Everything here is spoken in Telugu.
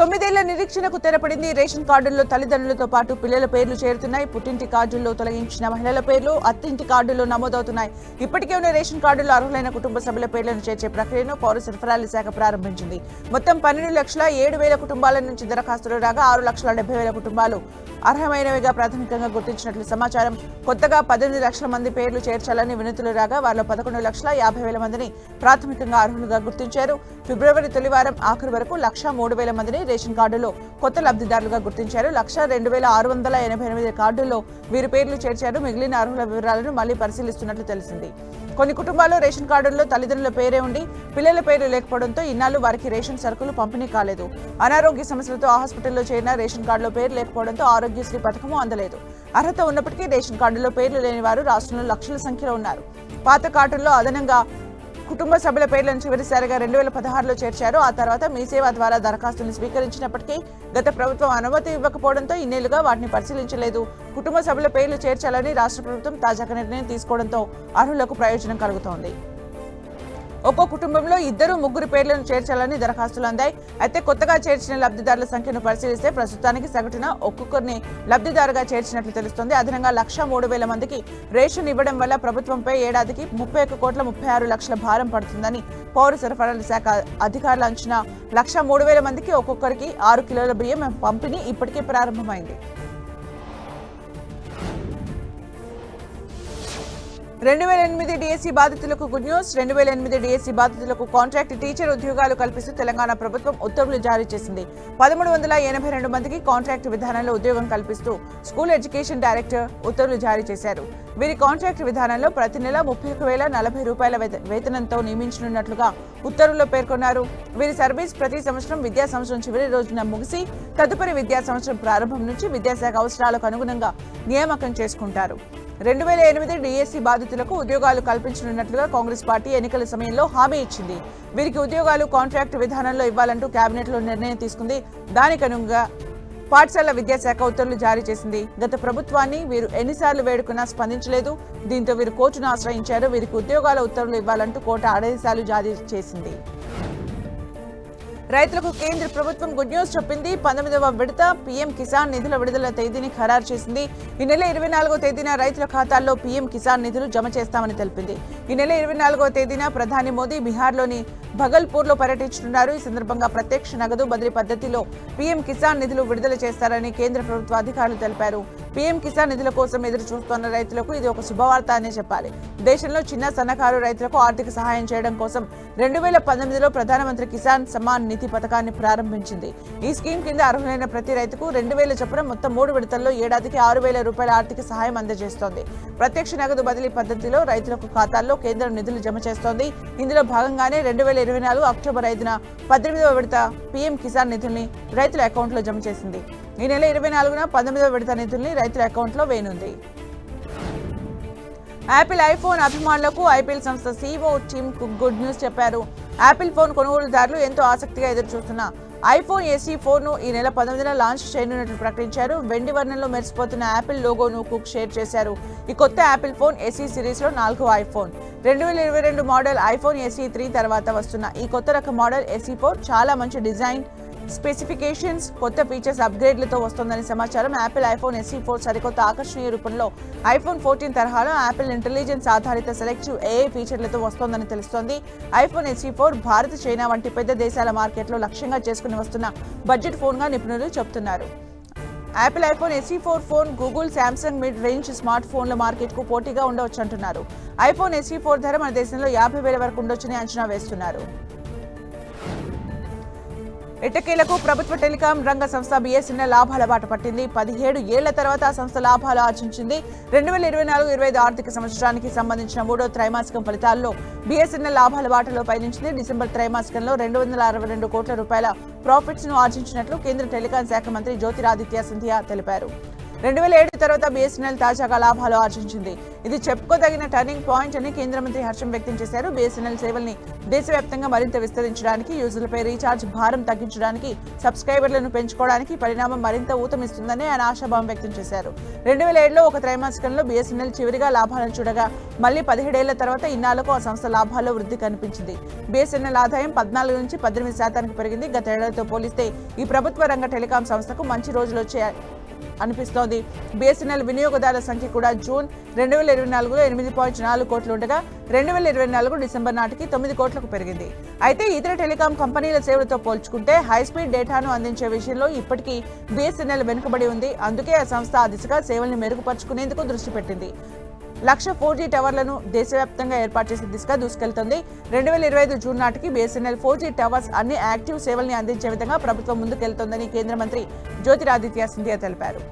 9 ఏళ్ల నిరీక్షణకు తెరపడింది. రేషన్ కార్డుల్లో తల్లిదండ్రులతో పాటు పిల్లల పేర్లు చేరుతున్నాయి. పుట్టింటి కార్డుల్లో తొలగించిన మహిళల పేర్లు అత్తింటి కార్డుల్లో నమోదవుతున్నాయి. ఇప్పటికే ఉన్న రేషన్ కార్డుల్లో అర్హులైన కుటుంబ సభ్యుల పేర్లను చేర్చే ప్రక్రియను పౌర సరఫరాల శాఖ ప్రారంభించింది. మొత్తం 12,07,000 కుటుంబాల నుంచి దరఖాస్తులు రాగా 6,70,000 కుటుంబాలు అర్హమైనవిగా ప్రాథమికంగా గుర్తించినట్లు సమాచారం. కొత్తగా 18 లక్షల మంది పేర్లు చేర్చాలని వినతులు రాగా వారిలో 11,50,000 మందిని ప్రాథమికంగా అర్హులుగా గుర్తించారు. ఫిబ్రవరి తొలివారం ఆఖరు వరకు 1,03,000 మందిని రేషన్ కార్డులో కొత్త లబ్ధిదారులుగా గుర్తించారు. 1,02,688 కార్డుల్లో వీరి పేర్లు చేర్చారు. మిగిలిన అర్హుల వివరాలను మళ్లీ పరిశీలిస్తున్నట్లు తెలిసింది. కొన్ని కుటుంబాల్లో రేషన్ కార్డుల్లో తల్లిదండ్రుల పేరే ఉండి పిల్లల పేర్లు లేకపోవడంతో ఇన్నాళ్లు వారికి రేషన్ సరుకులు పంపిణీ కాలేదు. అనారోగ్య సమస్యలతో హాస్పిటల్లో చేరిన రేషన్ కార్డులో పేరు లేకపోవడంతో ఆరోగ్యశ్రీ పథకము అందలేదు. అర్హత ఉన్నప్పటికీ రేషన్ కార్డులో పేర్లు లేని వారు రాష్ట్రంలో లక్షల సంఖ్యలో ఉన్నారు. పాత కార్డుల్లో అదనంగా కుటుంబ సభ్యుల పేర్లను చివరిసారిగా 2016లో చేర్చారు. ఆ తర్వాత మీ సేవ ద్వారా దరఖాస్తును స్వీకరించినప్పటికీ గత ప్రభుత్వం అనుమతి ఇవ్వకపోవడంతో ఇన్నేళ్లుగా వాటిని పరిశీలించలేదు. కుటుంబ సభ్యుల పేర్లు చేర్చాలని రాష్ట్ర ప్రభుత్వం తాజాగా నిర్ణయం తీసుకోవడంతో అర్హులకు ప్రయోజనం కలుగుతోంది. ఒక్కో కుటుంబంలో 2-3 పేర్లను చేర్చాలని దరఖాస్తులు అందాయి. అయితే కొత్తగా చేర్చిన లబ్ధిదారుల సంఖ్యను పరిశీలిస్తే ప్రస్తుతానికి సగటున ఒక్కొక్కరిని లబ్ధిదారుగా చేర్చినట్లు తెలుస్తోంది. అదనంగా 1,03,000 మందికి రేషన్ ఇవ్వడం వల్ల ప్రభుత్వంపై ఏడాదికి 31,36,00,000 భారం పడుతుందని పౌర సరఫరాల శాఖ అధికారుల అంచనా. 1,03,000 మందికి ఒక్కొక్కరికి 6 కిలోల బియ్యం పంపిణీ ఇప్పటికే ప్రారంభమైంది. 2008 డిఎస్సీ బాధితులకు గుడ్ న్యూస్. 2008 డిఎస్సీ బాధితులకు కాంట్రాక్ట్ టీచర్ ఉద్యోగాలు కల్పిస్తూ తెలంగాణ ప్రభుత్వం ఉత్తర్వులు జారీ చేసింది. 1,382 మందికి కాంట్రాక్ట్ విధానంలో ఉద్యోగం కల్పిస్తూ స్కూల్ ఎడ్యుకేషన్ డైరెక్టర్ ఉత్తర్వులు జారీ చేశారు. వీరి కాంట్రాక్ట్ విధానంలో ప్రతి నెల 31,040 రూపాయల వేతనంతో నియమించనున్నట్లుగా ఉత్తర్వుల్లో పేర్కొన్నారు. వీరి సర్వీస్ ప్రతి సంవత్సరం విద్యా సంవత్సరం చివరి రోజున ముగిసి తదుపరి విద్యా సంవత్సరం ప్రారంభం నుంచి విద్యాశాఖ అవసరాలకు అనుగుణంగా నియామకం చేసుకుంటారు. 2008 డిఎస్సీ బాధితులకు ఉద్యోగాలు కల్పించనున్నట్లుగా కాంగ్రెస్ పార్టీ ఎన్నికల సమయంలో హామీ ఇచ్చింది. వీరికి ఉద్యోగాలు కాంట్రాక్ట్ విధానంలో ఇవ్వాలంటూ కేబినెట్లో నిర్ణయం తీసుకుంది. దానికనుగుణంగా పాఠశాల విద్యాశాఖ ఉత్తర్వులు జారీ చేసింది. గత ప్రభుత్వాన్ని వీరు ఎన్నిసార్లు వేడుకున్నా స్పందించలేదు. దీంతో వీరు కోర్టును ఆశ్రయించారు. వీరికి ఉద్యోగాల ఉత్తర్వులు ఇవ్వాలంటూ కోర్టు ఆదేశాలు జారీ చేసింది. రైతులకు కేంద్ర ప్రభుత్వం గుడ్ న్యూస్ చెప్పింది. 19వ విడత పీఎం కిసాన్ నిధుల విడుదల తేదీని ఖరారు చేసింది. ఈ నెల 24వ తేదీన రైతుల ఖాతాల్లో పీఎం కిసాన్ నిధులు జమ చేస్తామని తెలిపింది. ఈ నెల 24వ తేదీన ప్రధాని మోదీ బీహార్లోని భగల్పూర్లో పర్యటించనున్నారు. ఈ సందర్భంగా ప్రత్యక్ష నగదు బదిలీ పద్ధతిలో పీఎం కిసాన్ నిధులు విడుదల చేస్తారని కేంద్ర ప్రభుత్వ అధికారులు తెలిపారు. పీఎం కిసాన్ నిధుల కోసం ఎదురు చూస్తున్న రైతులకు ఇది ఒక శుభవార్త అనే చెప్పాలి. దేశంలో చిన్న సన్నకారు రైతులకు ఆర్థిక సహాయం చేయడం కోసం 2018లో ప్రధానమంత్రి కిసాన్ సమ్మాన్ నిధి పథకాన్ని ప్రారంభించింది. ఈ స్కీమ్ కింద అర్హులైన ప్రతి రైతుకు 2,000 చొప్పున మొత్తం 3 విడతల్లో ఏడాదికి 6,000 రూపాయల ఆర్థిక సహాయం అందజేస్తోంది. ప్రత్యక్ష నగదు బదిలీ పద్ధతిలో రైతులకు ఖాతాల్లో కేంద్రం నిధులు జమ చేస్తోంది. ఇందులో భాగంగానే 2024 అక్టోబర్ 5న 18వ విడత పీఎం కిసాన్ నిధుల్ని రైతుల అకౌంట్లో జమ చేసింది. ఈ నెల 24న 19వ విడత నిధుల్ని రైతుల అకౌంట్లో వేయనుంది. యాపిల్ ఐఫోన్ అభిమానులకు ఐపీఎల్ సంస్థ CEO Tim Cook good news చెప్పారు. యాపిల్ ఫోన్ కొనుగోలుదారులు ఎంతో ఆసక్తిగా ఎదురుచూస్తున్న ఐఫోన్ SE 4ను ఈ నెల 19న లాంచ్ చేయనున్నట్లు ప్రకటించారు. వెండి వర్ణంలో మెరిసిపోతున్న యాపిల్ లోగోను కుక్ షేర్ చేశారు. ఈ కొత్త యాపిల్ ఫోన్ SE సిరీస్లో 4వ ఐఫోన్. 2022 మోడల్ ఐఫోన్ SE 3 తర్వాత వస్తున్న ఈ కొత్త రకం మోడల్ SE 4 చాలా మంచి డిజైన్ స్పెసిఫికేషన్స్, కొత్త ఫీచర్స్ అప్గ్రేడ్లతో వస్తోందని సమాచారం. యాపిల్ ఐఫోన్ SE 4 సరికొత్త ఆకర్షణీయ రూపంలో ఐఫోన్ 14 తరహాలో యాపిల్ ఇంటెలిజెన్స్ ఆధారిత సెలెక్టివ్ AI ఫీచర్లతో వస్తోందని తెలుస్తోంది. ఐఫోన్ SE 4 భారత్, చైనా వంటి పెద్ద దేశాల మార్కెట్లో లక్ష్యంగా చేసుకుని వస్తున్న బడ్జెట్ ఫోన్గా నిపుణులు చెబుతున్నారు. Apple iPhone SE 4 phone Google, Samsung mid range smart ఫోన్ల మార్కెట్కు పోటీగా ఉండవచ్చంటున్నారు. ఐఫోన్ SE 4 ధర మన దేశంలో 50,000 వరకు ఉండొచ్చని అంచనా వేస్తున్నారు. ఎట్టకేలకు ప్రభుత్వ టెలికాం రంగ సంస్థ BSNL లాభాల బాట పట్టింది. 17 ఏళ్ల తర్వాత ఆ సంస్థ లాభాలు ఆర్జించింది. 2024-25 ఆర్థిక సంవత్సరానికి సంబంధించిన 3వ త్రైమాసికం ఫలితాల్లో BSNL లాభాల బాటలో పయనించింది. డిసెంబర్ త్రైమాసికంలో 262 కోట్ల రూపాయల ప్రాఫిట్స్ ను ఆర్జించినట్లు కేంద్ర టెలికాం శాఖ మంత్రి జ్యోతిరాదిత్య సింధియా తెలిపారు. 2007 తర్వాత BSNL తాజాగా లాభాలు ఆర్జించింది. ఇది చెప్పుకోదగిన టర్నింగ్ పాయింట్ అని కేంద్ర మంత్రి హర్షం వ్యక్తం చేశారు. BSNL సేవల్ని దేశవ్యాప్తంగా మరింత విస్తరించడానికి, యూజర్లపై రీఛార్జ్ భారం తగ్గించడానికి, సబ్స్క్రైబర్లను పెంచుకోవడానికి పరిణామం మరింత ఊతమిస్తుందని ఆయన ఆశాభావం వ్యక్తం చేశారు. 2007లో ఒక త్రైమాసికంలో BSNL చివరిగా లాభాలను చూడగా మళ్లీ 17 ఏళ్ల తర్వాత ఇన్నాళ్లకు ఆ సంస్థ లాభాల్లో వృద్ధి కనిపించింది. BSNL ఆదాయం 14 నుంచి 18% పెరిగింది. గత ఏడాదితో పోలిస్తే ఈ ప్రభుత్వ రంగ టెలికాం సంస్థకు మంచి రోజులు వచ్చాయి అనిపిస్తోంది. BSNL వినియోగదారుల సంఖ్య కూడా జూన్ 2024లో 8.4 కోట్లు ఉండగా 2024 డిసెంబర్ నాటికి 9 కోట్లకు పెరిగింది. అయితే ఇతర టెలికాం కంపెనీల సేవలతో పోల్చుకుంటే హైస్పీడ్ డేటాను అందించే విషయంలో ఇప్పటికీ BSNL వెనుకబడి ఉంది. అందుకే ఆ సంస్థ ఆ దిశగా సేవల్ని మెరుగుపరుచుకునేందుకు దృష్టి పెట్టింది. 1,00,000 4G టవర్లను దేశవ్యాప్తంగా ఏర్పాటు చేసే దిశగా దూసుకెళ్తోంది. 2025 జూన్ నాటికి BSNL 4G టవర్స్ అన్ని యాక్టివ్ సేవల్ని అందించే విధంగా ప్రభుత్వం ముందుకెళ్తోందని కేంద్ర మంత్రి జ్యోతిరాదిత్య సింధియా తెలిపారు.